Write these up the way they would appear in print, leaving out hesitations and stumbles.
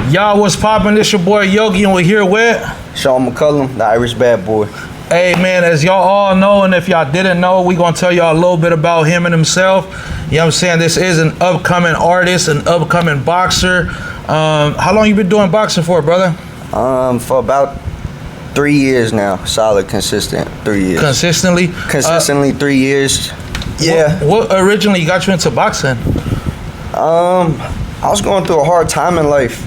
Y'all, what's poppin'? This your boy Yogi, and we're here with Sean McCullum, the Irish bad boy. Hey man, as y'all all know, and if y'all didn't know, we gonna tell y'all a little bit about him and himself. You know what I'm saying? This is an upcoming artist, an upcoming boxer. How long you been doing boxing for, brother? For about 3 years now. Solid, consistent 3 years. Consistently? Consistently 3 years. Yeah. What originally got you into boxing? I was going through a hard time in life.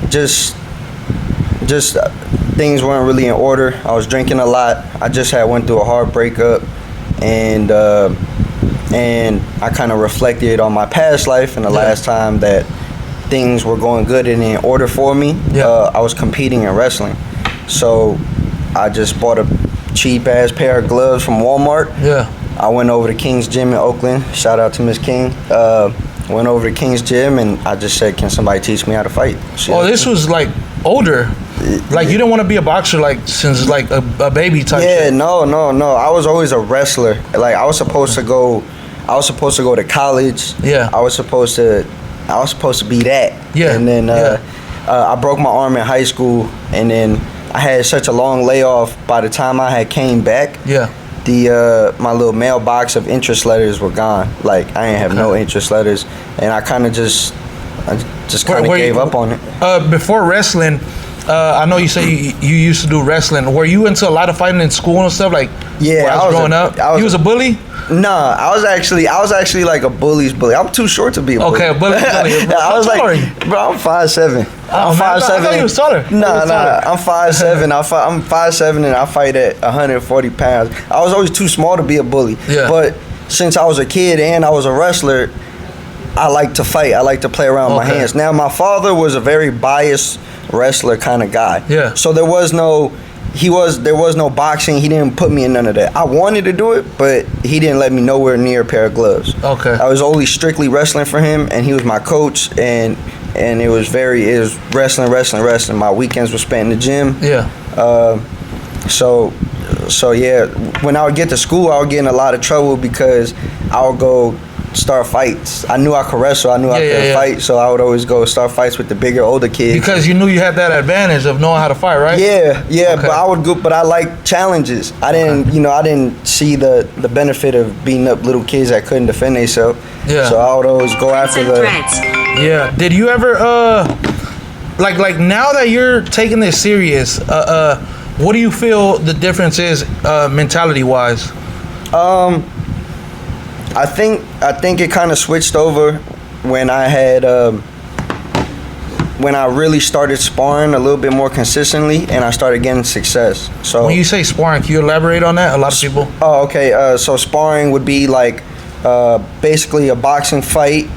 Just things weren't really in order. I was drinking a lot. I just had went through a hard breakup, and I kind of reflected on my past life and the last time that things were going good and in order for me. I was competing in wrestling, so I just bought a cheap ass pair of gloves from Walmart. I went over to King's Gym in Oakland. Shout out to Miss King. Went over to King's Gym and I just said, "Can somebody teach me how to fight?" This was like older. Like you didn't want to be a boxer like since like a baby type. Yeah, no. I was always a wrestler. Like I was supposed to go to college. I was supposed to be that. And then I broke my arm in high school, and then I had such a long layoff. By the time I had came back, my little mailbox of interest letters were gone. Like I didn't have no interest letters, and I kind of just gave up on it. Before wrestling, I know you say you used to do wrestling. Were you into a lot of fighting in school and stuff? Like I was growing up. You was a bully? Nah, I was actually like a bully's bully. I'm too short to be a bully. Okay, a bully. I was like, bro, I'm 5'7". I'm 5'7". I thought you was taller. Nah, I'm 5'7". I'm 5'7" and I fight at 140 pounds. I was always too small to be a bully. But since I was a kid and I was a wrestler, I like to fight. I like to play around with my hands. Now, my father was a very biased wrestler kind of guy. So there was no boxing. He didn't put me in none of that. I wanted to do it, but he didn't let me nowhere near a pair of gloves. I was only strictly wrestling for him, and he was my coach, and it was wrestling. My weekends were spent in the gym. So yeah, when I would get to school, I would get in a lot of trouble because I would go start fights. I knew I could wrestle. I knew I could fight, so I would always go start fights with the bigger, older kids. Because you knew you had that advantage of knowing how to fight, right? But I would go. But I like challenges. I didn't see the benefit of beating up little kids that couldn't defend themselves. So I would always go after the. Did you ever like now that you're taking this serious? What do you feel the difference is mentality wise? I think it kind of switched over when I had when I really started sparring a little bit more consistently and I started getting success. So when you say sparring, can you elaborate on that? A lot of people. Oh, okay. So sparring would be like basically a boxing fight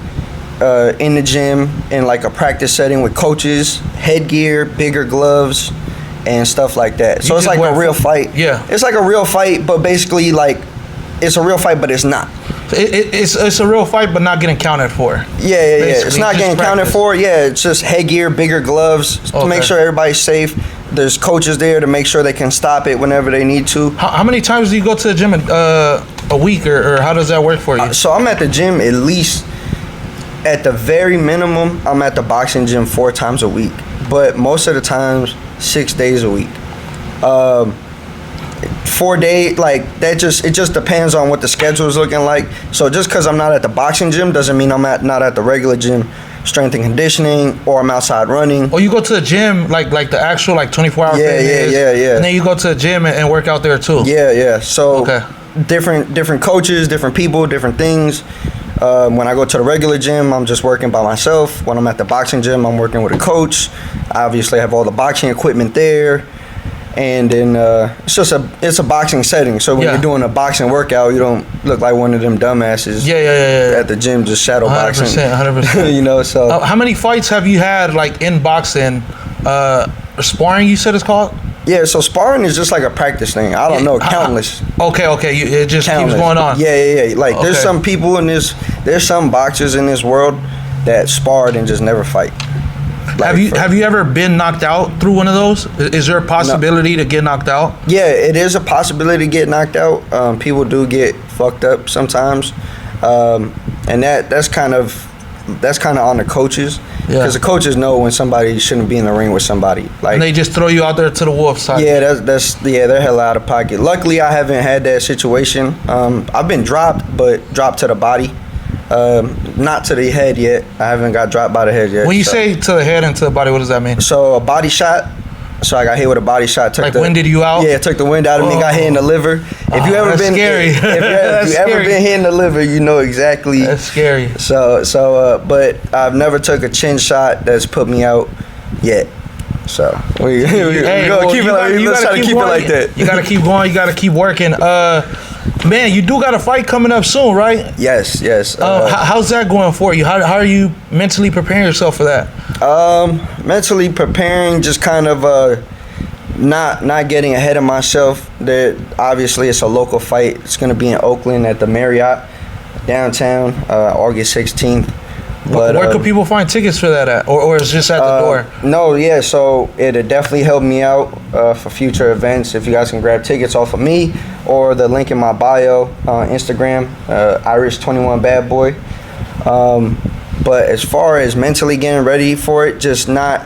in the gym in like a practice setting with coaches, headgear, bigger gloves, and stuff like that. So it's like a real fight. It's like a real fight, but basically like it's a real fight, but it's not. It's a real fight, but not getting counted for. It's not getting counted for. It's just headgear, bigger gloves to make sure everybody's safe. There's coaches there to make sure they can stop it whenever they need to. How many times do you go to the gym a week, or how does that work for you? So I'm at the gym at least, at the very minimum, I'm at the boxing gym 4 times a week. But most of the times, 6 days a week. 4 days, like that it just depends on what the schedule is looking like. So just because I'm not at the boxing gym doesn't mean I'm not at the regular gym, strength and conditioning, or I'm outside running. Or you go to the gym like the actual like 24-hour fitness. And then you go to the gym and work out there too. So different coaches, different people, different things. When I go to the regular gym, I'm just working by myself. When I'm at the boxing gym, I'm working with a coach. I obviously have all the boxing equipment there. And then it's a boxing setting. So when you're doing a boxing workout, you don't look like one of them dumbasses at the gym just shadow boxing. 100%. So how many fights have you had like in boxing? Sparring, you said it's called? So sparring is just like a practice thing. I don't know, countless. It just keeps going on. Like there's some people there's some boxers in this world that sparred and just never fight. Like have you ever been knocked out through one of those? Is there a possibility to get knocked out? It is a possibility to get knocked out. People do get fucked up sometimes, and that's kind of that's kind of on the coaches, because the coaches know when somebody shouldn't be in the ring with somebody. Like, and they just throw you out there to the wolf side. Yeah, they're hella out of pocket. Luckily, I haven't had that situation. I've been dropped, but dropped to the body. Not to the head yet. I haven't got dropped by the head yet. When you say to the head and to the body, what does that mean? So a body shot. So I got hit with a body shot. Took winded you out? Yeah, took the wind out of me. Got hit in the liver. If you ever been scary. If you ever been hit in the liver, you know exactly. That's scary. But I've never took a chin shot that's put me out yet. So we gonna keep it like that. You gotta keep going. You gotta keep working. Man, you do got a fight coming up soon, right? Yes. How's that going for you? How are you mentally preparing yourself for that? Mentally preparing, just kind of not getting ahead of myself. That obviously it's a local fight. It's gonna be in Oakland at the Marriott downtown, August 16th. But where could people find tickets for that at, or it's just at the door? No, yeah. So it'll definitely help me out for future events. If you guys can grab tickets off of me or the link in my bio on Instagram, Irish21 Bad Boy. But as far as mentally getting ready for it, just not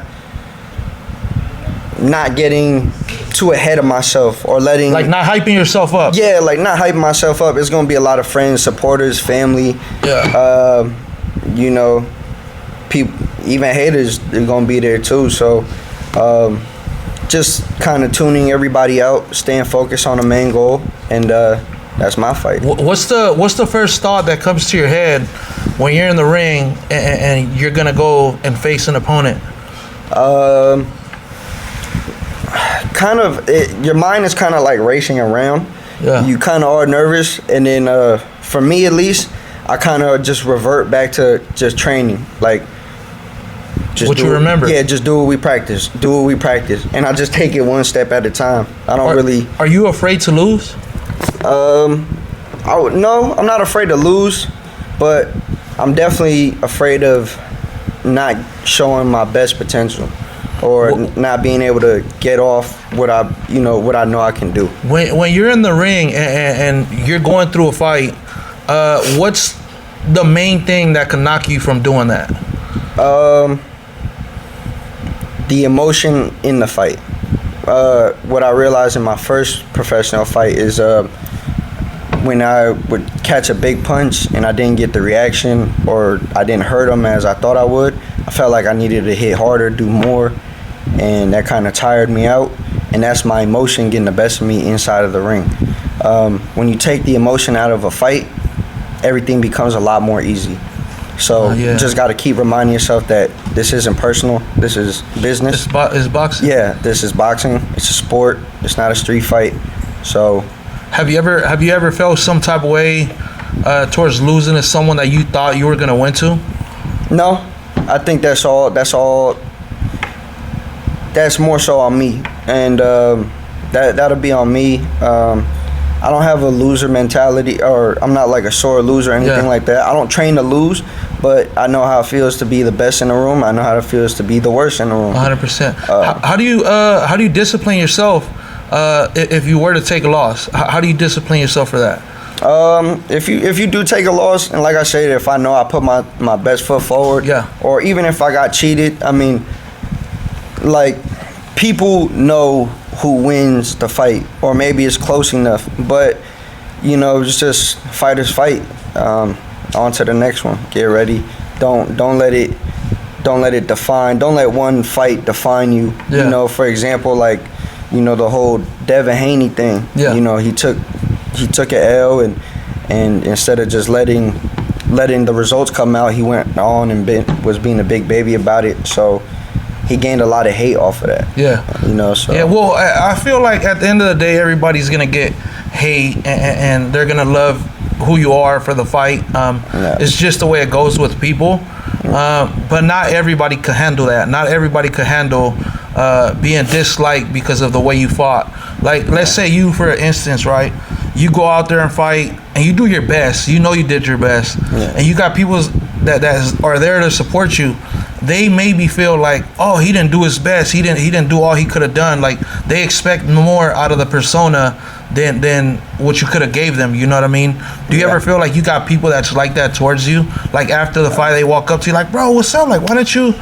getting too ahead of myself or letting not hyping yourself up. Yeah, not hyping myself up. It's gonna be a lot of friends, supporters, family. Yeah. You know, people, even haters, they're gonna be there too. So, just kind of tuning everybody out, staying focused on the main goal, and that's my fight. What's the first thought that comes to your head when you're in the ring and you're gonna go and face an opponent? Your mind is kind of like racing around. Yeah. You kind of are nervous, and then for me at least, I kind of just revert back to just training, you remember. Yeah, just do what we practice. And I just take it one step at a time. I don't really. Are you afraid to lose? No, I'm not afraid to lose, but I'm definitely afraid of not showing my best potential, or not being able to get off what I know I can do. When you're in the ring and you're going through a fight, what's the main thing that can knock you from doing that? The emotion in the fight. What I realized in my first professional fight is when I would catch a big punch and I didn't get the reaction, or I didn't hurt him as I thought I would, I felt like I needed to hit harder, do more, and that kind of tired me out. And that's my emotion getting the best of me inside of the ring. When you take the emotion out of a fight, everything becomes a lot more easy. So you just got to keep reminding yourself that this isn't personal. This is business. It's boxing. Yeah, this is boxing. It's a sport. It's not a street fight. So, have you ever felt some type of way towards losing to someone that you thought you were gonna win to? No, I think that's all. That's more so on me, and that'll be on me. I don't have a loser mentality, or I'm not like a sore loser or anything like that. I don't train to lose, but I know how it feels to be the best in the room. I know how it feels to be the worst in the room. 100%. How do you discipline yourself if you were to take a loss? How do you discipline yourself for that? If you do take a loss, and like I said, if I know I put my best foot forward, or even if I got cheated, I mean, like, people know who wins the fight, or maybe it's close enough, but just fighters fight. On to the next one. Get ready. Don't let it define. Don't let one fight define you. For example, like, the whole Devin Haney thing. He took an L, and instead of just letting the results come out, he went on and was being a big baby about it. So he gained a lot of hate off of that. So. Yeah, well, I feel like at the end of the day, everybody's going to get hate, and they're going to love who you are for the fight. It's just the way it goes with people. But not everybody could handle that. Not everybody could handle being disliked because of the way you fought. Like, let's say you, for instance, right? You go out there and fight, and you do your best. You know you did your best. And you got people that are there to support you. They maybe feel like, oh, he didn't do his best. He didn't do all he could have done. Like, they expect more out of the persona than what you could have gave them. You know what I mean? Do you ever feel like you got people that's like that towards you? Like after the fight, they walk up to you like, bro, what's up? Like, why don't you do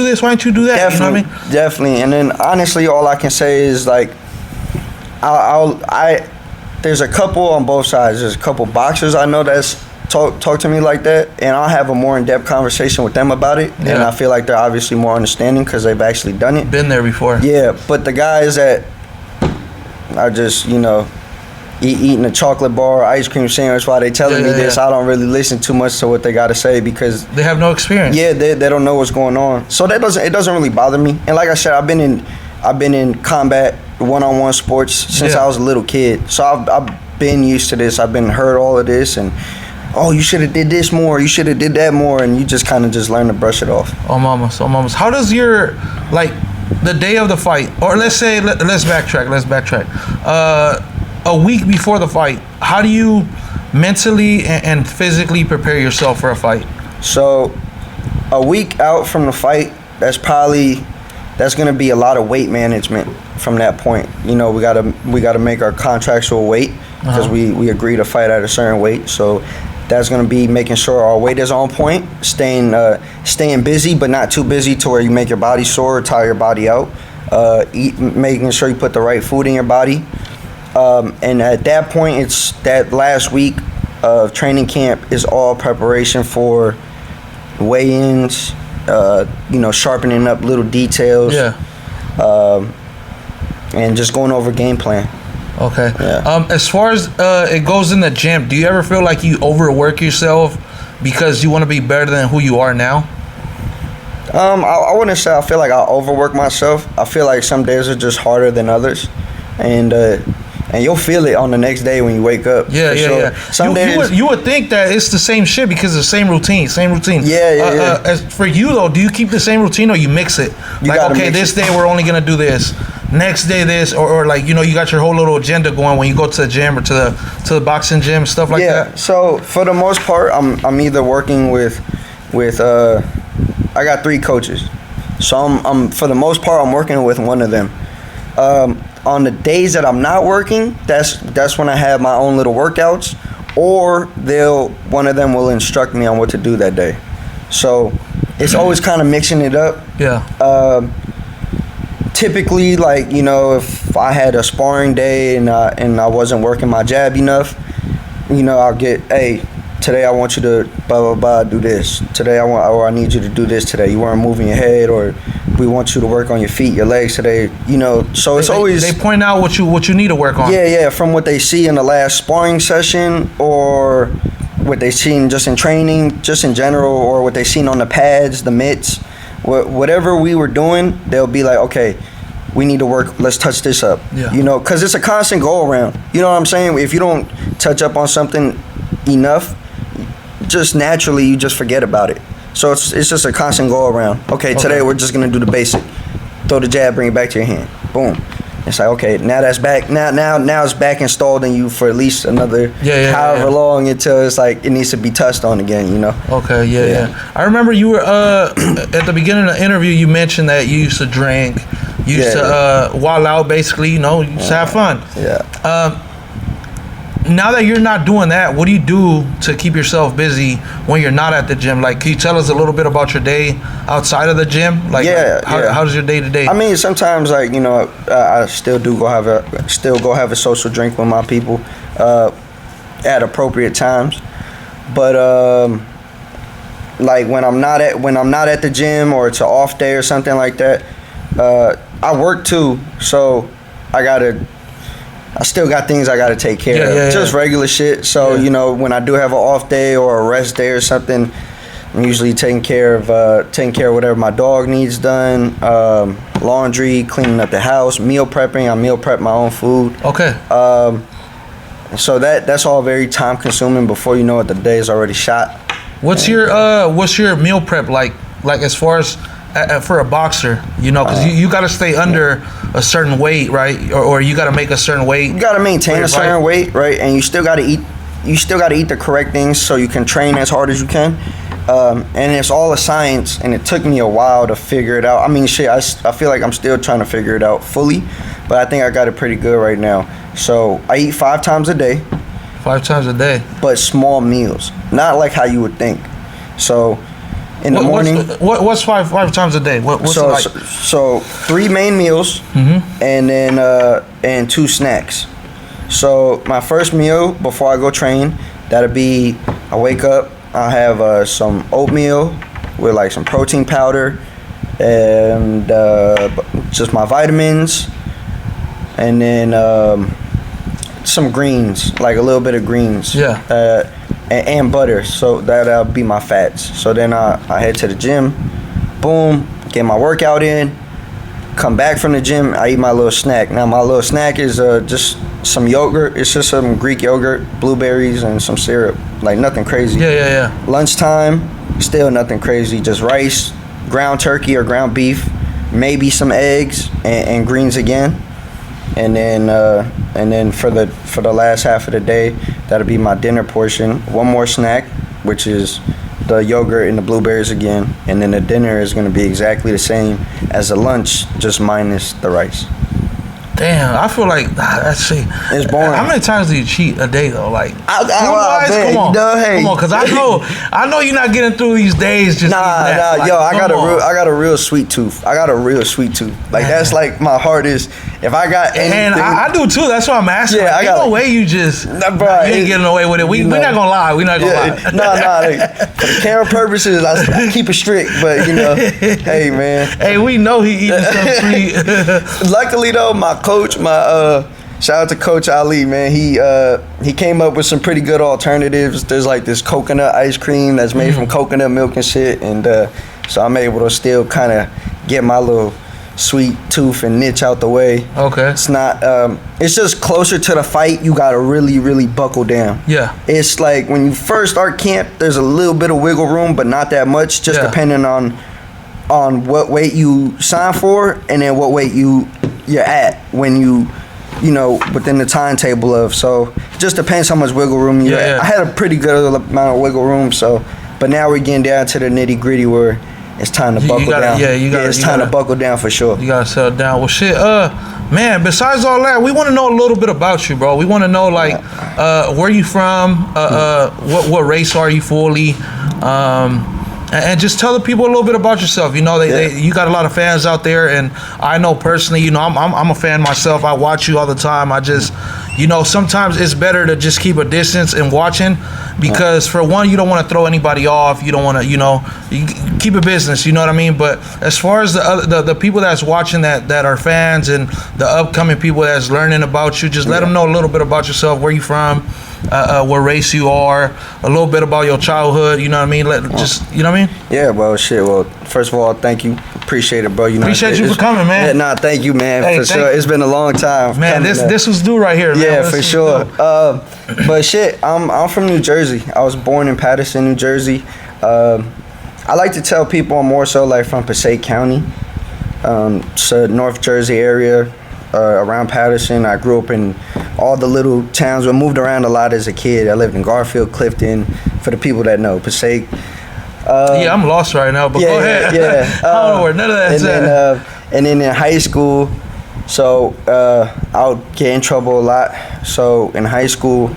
this? Why don't you do that? Definitely, you know what I mean? Definitely. And then honestly, all I can say is like, there's a couple on both sides. There's a couple boxers I know that's talk to me like that, and I'll have a more in-depth conversation with them about it. Yeah. And I feel like they're obviously more understanding because they've actually done it. Been there before. Yeah, but the guys that are just, eating a chocolate bar or ice cream sandwich while they telling me this, I don't really listen too much to what they got to say because they have no experience. Yeah, they don't know what's going on. So it doesn't really bother me. And like I said, I've been in combat, one-on-one sports since I was a little kid. So I've been used to this. I've been heard all of this and, oh, you should have did this more. You should have did that more, and you just kind of just learn to brush it off. Oh, mamas. How does your the day of the fight, or let's backtrack. A week before the fight, how do you mentally and physically prepare yourself for a fight? So, a week out from the fight, that's gonna be a lot of weight management from that point. We gotta make our contractual weight because we agree to fight at a certain weight. So that's gonna be making sure our weight is on point, staying busy but not too busy to where you make your body sore or tire your body out. Making sure you put the right food in your body. And at that point, it's that last week of training camp is all preparation for weigh-ins, sharpening up little details. Yeah. And just going over game plan. Okay. Yeah. As far as it goes in the gym, do you ever feel like you overwork yourself because you want to be better than who you are now? I wouldn't say I feel like I overwork myself. I feel like some days are just harder than others, and you'll feel it on the next day when you wake up. Yeah. Some days you would think that it's the same shit because it's the same routine. Yeah. As for you though, do you keep the same routine or you mix it? Like, okay, this day we're only gonna do this. Next day this, or like you got your whole little agenda going when you go to the gym or to the boxing gym, stuff like that. Yeah. So for the most part, I'm either working with I got 3 coaches, so I'm for the most part I'm working with one of them. On the days that I'm not working, that's when I have my own little workouts, or one of them will instruct me on what to do that day. So it's always kind of mixing it up. Yeah. Typically, if I had a sparring day and I wasn't working my jab enough, I'll get, hey, today I want you to blah blah blah do this. Today I need you to do this today. You weren't moving your head, or we want you to work on your feet, your legs today. So it's always they point out what you need to work on. Yeah, from what they see in the last sparring session, or what they seen just in training, just in general, or what they seen on the pads, the mitts, whatever we were doing, they'll be like, okay, we need to work. Let's touch this up. Yeah. Because it's a constant go around. You know what I'm saying? If you don't touch up on something enough, just naturally you just forget about it. So it's just a constant go around. Okay, today we're just gonna do the basic. Throw the jab, bring it back to your hand. Boom. It's like, okay, now that's back. Now it's back installed in you for at least another however long until it's like it needs to be touched on again. Okay, yeah. I remember you were at the beginning of the interview. You mentioned that you used to drink, you used to wild out, basically. You used to have fun. Yeah. Now that you're not doing that, what do you do to keep yourself busy when you're not at the gym? Like, can you tell us a little bit about your day outside of the gym? Like, how does your day to day? I mean, sometimes I still go have a social drink with my people at appropriate times, but like when I'm not at the gym or it's an off day or something like that, I work too, so I still got things I gotta take care of. Just regular shit. So when I do have an off day or a rest day or something, I'm usually taking care of whatever my dog needs done, laundry, cleaning up the house, meal prepping. I meal prep my own food. Okay. So that's all very time consuming. Before you know it, the day is already shot. What's your meal prep like as far as for a boxer, because you got to stay under a certain weight, right? Or you got to make a certain weight. You got to maintain a certain weight, right? And you still got to eat. You still got to eat the correct things so you can train as hard as you can. And it's all a science, and it took me a while to figure it out. I mean, I feel like I'm still trying to figure it out fully, but I think I got it pretty good right now. So I eat 5 times a day. 5 times a day. But small meals, not like how you would think. So in the morning. What's five times a day? What's so, it like? So 3 main meals, and then and 2 snacks. So my first meal before I go train, that'll be, I wake up, I'll have some oatmeal with like some protein powder and just my vitamins, and then some greens, like a little bit of greens. Yeah. And butter, so that'll be my fats. So then I head to the gym, boom, get my workout in, come back from the gym, I eat my little snack. Now my little snack is just some yogurt. It's just some Greek yogurt, blueberries, and some syrup. Like nothing crazy. Yeah. Lunchtime, still nothing crazy. Just rice, ground turkey or ground beef, maybe some eggs and greens again. And then for the last half of the day, that'll be my dinner portion. One more snack, which is the yogurt and the blueberries again. And then the dinner is going to be exactly the same as the lunch, just minus the rice. Damn, I feel like that's it's boring. How many times do you cheat a day though? Like, come on, because I know you're not getting through these days just Nah, yo, I got a real sweet tooth. Like that's like my hardest. If I got anything, and I do too. That's why I'm asking. Yeah, like, there's no way you just you ain't getting away with it. We're not gonna lie. We're not gonna lie. Like, for the camera purposes, I keep it strict. But hey man. Hey, we know he eating some free. Luckily though, my coach, shout out to Coach Ali, man. He came up with some pretty good alternatives. There's like this coconut ice cream that's made from coconut milk and shit, and so I'm able to still kind of get my little sweet tooth and niche out the way. Okay. It's not. It's just closer to the fight. You gotta really, really buckle down. Yeah. It's like when you first start camp, there's a little bit of wiggle room, but not that much. Just depending on what weight you sign for, and then what weight you're at when within the timetable of. So it just depends how much wiggle room you have. I had a pretty good amount of wiggle room, but now we're getting down to the nitty gritty where it's time to buckle down. It's time to buckle down for sure. You gotta settle down. Well, shit, man. Besides all that, we want to know a little bit about you, bro. We want to know like where you from, what race are you fully, and just tell the people a little bit about yourself. You got a lot of fans out there, and I know personally, I'm a fan myself. I watch you all the time. I just, sometimes it's better to just keep a distance and watching, because for one, you don't want to throw anybody off. You don't want to, you keep a business. You know what I mean? But as far as the people that's watching that are fans, and the upcoming people that's learning about you, just let them know a little bit about yourself, where you from, what race you are, a little bit about your childhood. You know what I mean? You know what I mean? Yeah, well, shit. Well, first of all, thank you. Appreciate it, bro. Appreciate you for coming, man. Yeah, thank you, man. For sure. It's been a long time. Man, this was due right here, man. Yeah, for sure. But shit, I'm from New Jersey. I was born in Paterson, New Jersey. I like to tell people I'm more so like from Passaic County, so North Jersey area, around Paterson. I grew up in all the little towns. I moved around a lot as a kid. I lived in Garfield, Clifton, for the people that know Passaic. I'm lost right now, but go ahead. Yeah. I don't know where none of that. And then in high school, so I would get in trouble a lot. So in high school,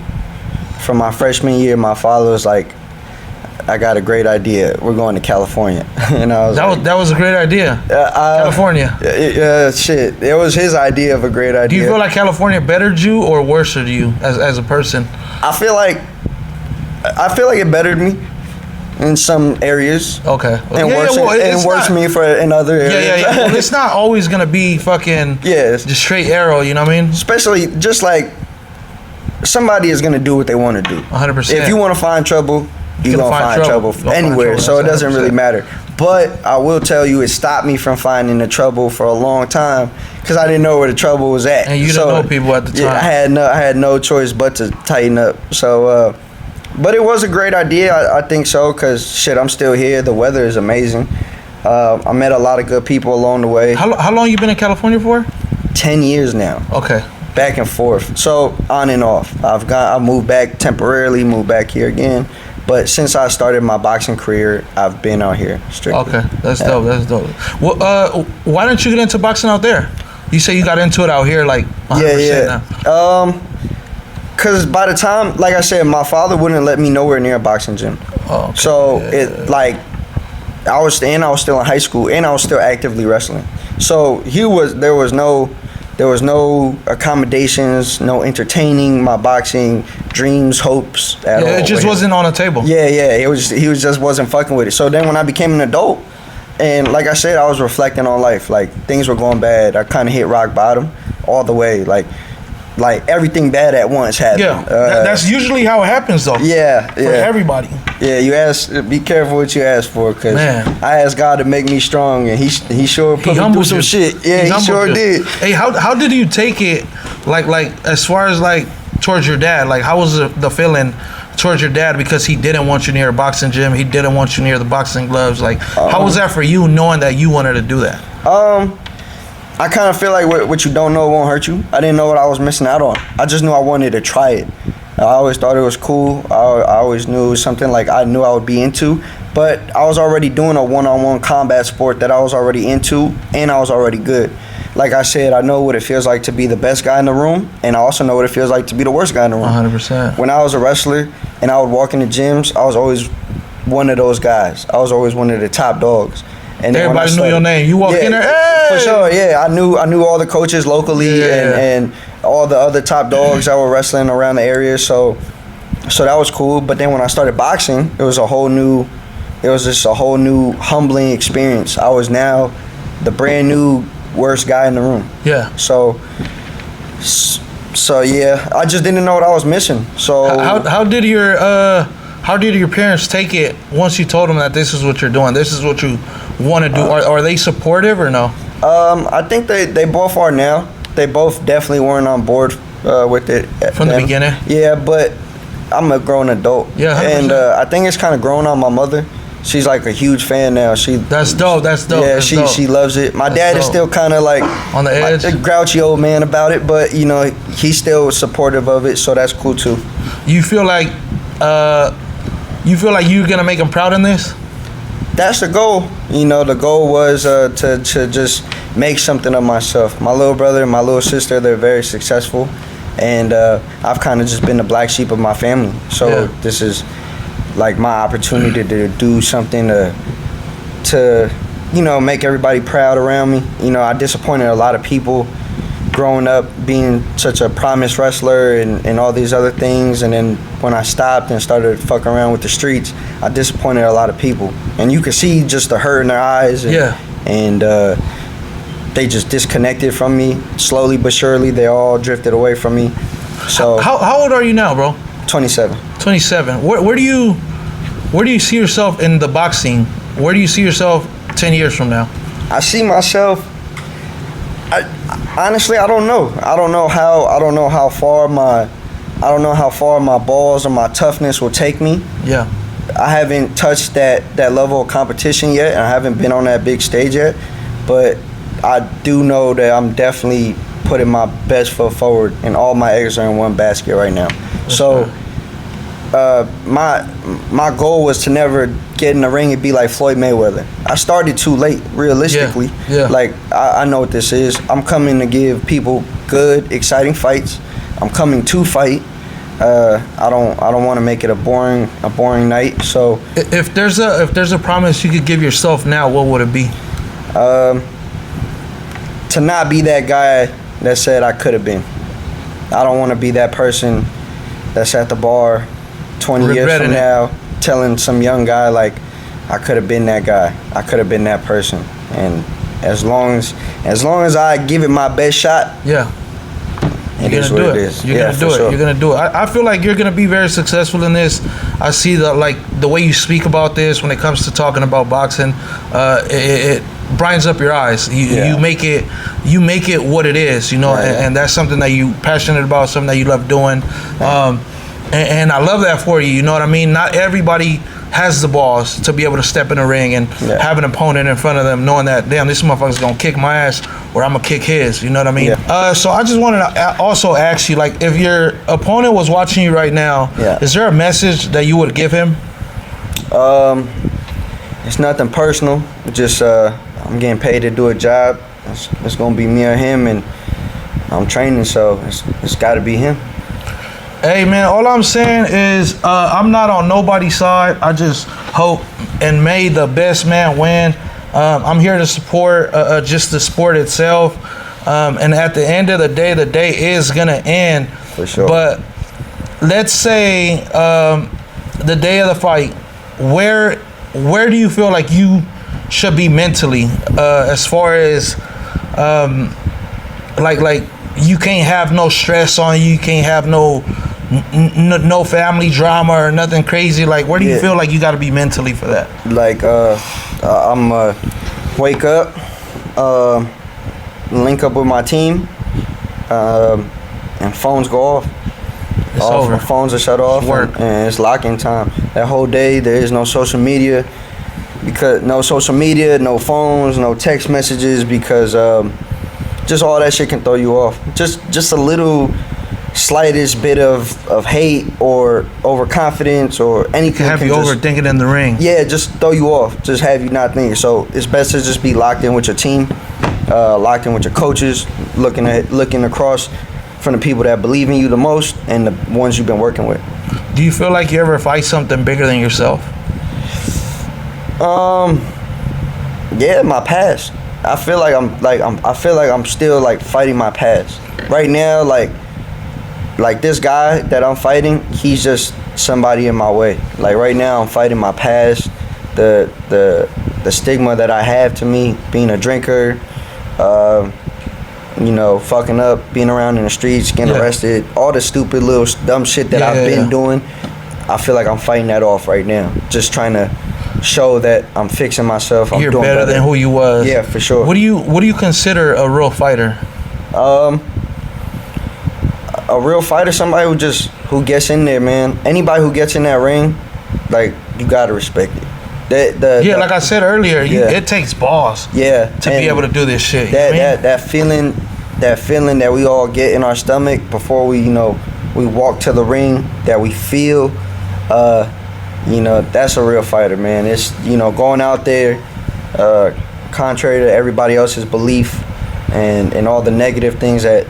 from my freshman year, my father was like, I got a great idea. We're going to California. And I was that was a great idea. California. Shit. It was his idea of a great idea. Do you feel like California bettered you or worse you as a person? I feel like it bettered me in some areas. Okay. And worse me in other areas. Yeah. Well, it's not always gonna be fucking just straight arrow. You know what I mean? Especially just like somebody is gonna do what they want to do. 100%. If you want to find trouble, you're gonna find trouble anywhere. So it doesn't really matter. But I will tell you, it stopped me from finding the trouble for a long time because I didn't know where the trouble was at. And you didn't know people at the time. Yeah, I had no choice but to tighten up. So, but it was a great idea. I think so, because shit, I'm still here. The weather is amazing. I met a lot of good people along the way. How long you been in California for? 10 years now. Okay. Back and forth. So on and off. I moved back temporarily, moved back here again. But since I started my boxing career, I've been out here strictly. Okay, that's dope. Well, why didn't you get into boxing out there? You say you got into it out here, like 100% now. Cause by the time, like I said, my father wouldn't let me nowhere near a boxing gym. Oh, okay. So it like I was still in high school and I was still actively wrestling. So there was no accommodations, no entertaining my boxing dreams, hopes at all. It just wasn't on the table. Yeah. He just wasn't fucking with it. So then when I became an adult, and like I said, I was reflecting on life. Like things were going bad. I kind of hit rock bottom all the way. Like everything bad at once happened. Yeah, that's usually how it happens, though. Yeah. For everybody. Yeah, be careful what you ask for, because I asked God to make me strong, and he sure put me through some shit. Yeah, he sure did. Hey, how did you take it, like as far as like towards your dad? Like, how was the feeling towards your dad, because he didn't want you near a boxing gym, he didn't want you near the boxing gloves? Like, how was that for you, knowing that you wanted to do that? I kind of feel like what you don't know won't hurt you. I didn't know what I was missing out on. I just knew I wanted to try it. I always thought it was cool. I always knew it was something like I knew I would be into. But I was already doing a one-on-one combat sport that I was already into, and I was already good. Like I said, I know what it feels like to be the best guy in the room, and I also know what it feels like to be the worst guy in the room. 100%. When I was a wrestler and I would walk in the gyms, I was always one of those guys. I was always one of the top dogs. And everybody knew your name. You walk in there, hey! For sure, yeah. I knew all the coaches locally and all the other top dogs that were wrestling around the area. So that was cool. But then when I started boxing, it was just a whole new humbling experience. I was now the brand new worst guy in the room. Yeah. So yeah, I just didn't know what I was missing. So how did your parents take it once you told them that this is what you're doing, this is what you want to do? Are they supportive or no? I think they both are now. They both definitely weren't on board with it from the beginning. Yeah, but I'm a grown adult. Yeah, 100%. And I think it's kind of grown on my mother. She's like a huge fan now. That's dope. Yeah, she loves it. My dad is still kind of like on the edge, a grouchy old man about it, but you know he's still supportive of it, so that's cool too. You feel like you're gonna make him proud in this? That's the goal. You know, the goal was to just make something of myself. My little brother and my little sister, they're very successful, and I've kind of just been the black sheep of my family. So this is like my opportunity to do something to you know, make everybody proud around me. You know, I disappointed a lot of people growing up being such a promised wrestler and all these other things, and then when I stopped and started fucking around with the streets, I disappointed a lot of people, and you could see just the hurt in their eyes, and they just disconnected from me slowly but surely. They all drifted away from me. So how old are you now, bro? 27. 27. Where do you see yourself in the boxing? Where do you see yourself 10 years from now? I see myself, honestly, I don't know. I don't know how far my balls or my toughness will take me. Yeah. I haven't touched that level of competition yet, and I haven't been on that big stage yet. But I do know that I'm definitely putting my best foot forward, and all my eggs are in one basket right now. So my goal was to never get in the ring and be like Floyd Mayweather. I started too late, realistically. Yeah. Like I know what this is. I'm coming to give people good, exciting fights. I'm coming to fight. I don't want to make it a boring night. So if there's a promise you could give yourself now, what would it be? To not be that guy that said I could have been. I don't want to be that person that's at the bar 20 years from now telling some young guy like I could have been that guy. I could have been that person. And as long as I give it my best shot, it is what it is. You're gonna do it. You're gonna do it. I feel like you're gonna be very successful in this. I see the way you speak about this when it comes to talking about boxing. It brightens up your eyes. You make it what it is, you know, and that's something that you passionate about, something that you love doing. And I love that for you. You know what I mean? Not everybody has the balls to be able to step in the ring and have an opponent in front of them knowing that, damn, this motherfucker's gonna kick my ass or I'm gonna kick his. You know what I mean? So I just wanted to also ask you, like, if your opponent was watching you right now, is there a message that you would give him? It's nothing personal. Just I'm getting paid to do a job, it's gonna be me or him, and I'm training, so it's got to be him. Hey man, all I'm saying is I'm not on nobody's side. I just hope and may the best man win. I'm here to support just the sport itself. And at the end of the day is gonna end. For sure. But let's say the day of the fight, where do you feel like you should be mentally, as far as like you can't have no stress on you, you can't have no family drama or nothing crazy. Like, where do you feel like you got to be mentally for that? Like, I'm wake up, link up with my team, and phones go off. It's over. Phones are shut off, and it's lock-in time. That whole day, there is no social media, no phones, no text messages, because just all that shit can throw you off. Just a little slightest bit of hate or overconfidence or anything have you overthinking in the ring. Yeah, just throw you off. Just have you not thinking. So it's best to just be locked in with your team, locked in with your coaches, looking across from the people that believe in you the most and the ones you've been working with. Do you feel like you ever fight something bigger than yourself? Yeah, my past. I feel like I'm still like fighting my past. Right now, like this guy that I'm fighting, he's just somebody in my way. Like right now, I'm fighting my past, the stigma that I have to me, being a drinker, fucking up, being around in the streets, getting arrested, all the stupid little dumb shit that I've been doing. I feel like I'm fighting that off right now. Just trying to show that I'm fixing myself. You're doing better than who you was. Yeah, for sure. What do you consider a real fighter? A real fighter, somebody who gets in there, man. Anybody who gets in that ring, like, you gotta respect it. Like I said earlier, it takes balls. Yeah, to be able to do this shit. That feeling that we all get in our stomach before we walk to the ring, that we feel, that's a real fighter, man. It's going out there, contrary to everybody else's belief, and all the negative things that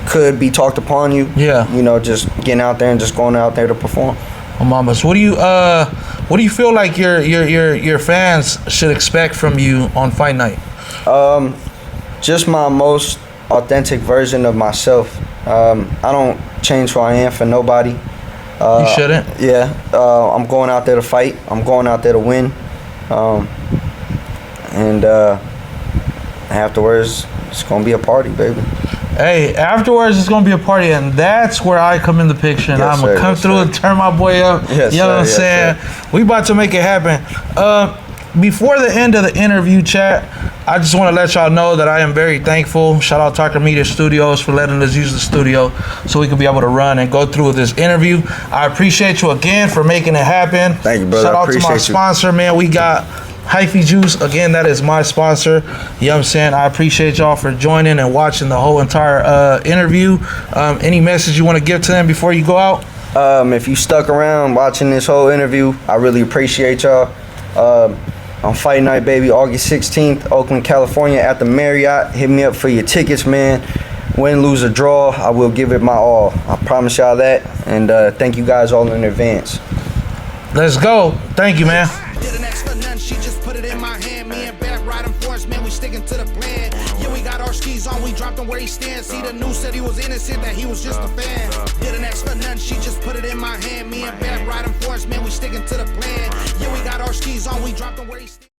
could be talked upon you. Just getting out there and just going out there to perform. Oh, mamas, what do you feel like your fans should expect from you on fight night? Just my most authentic version of myself. I don't change who I am for nobody. You shouldn't. Yeah, I'm going out there to fight. I'm going out there to win. And afterwards, it's gonna be a party, baby. Hey, afterwards it's gonna be a party, and that's where I come in the picture, and I'm gonna come through and turn my boy up. You know what I'm saying? We about to make it happen. Before the end of the interview, chat, I just want to let y'all know that I am very thankful. Shout out Tucker Media Studios for letting us use the studio so we could be able to run and go through with this interview. I appreciate you again for making it happen. Thank you, brother. Shout out to my sponsor, man. We got Hyphy Juice. Again, that is my sponsor. You know what I'm saying? I appreciate y'all for joining and watching the whole entire interview. Any message you want to give to them before you go out? If you stuck around watching this whole interview, I really appreciate y'all. On Fight Night, baby, August 16th, Oakland, California, at the Marriott. Hit me up for your tickets, man. Win, lose, or draw, I will give it my all. I promise y'all that. And thank you guys all in advance. Let's go. Thank you, man. She just put it in my hand. Me and Bat riding force, man, we sticking to the plan. Yeah, we got our skis on, we dropped him where he stands. See, the news said he was innocent, that he was just a fan. Didn't ask for nothing, she just put it in my hand. Me and Bat riding force, man, we sticking to the plan. Yeah, we got our skis on, we dropped him where he stands.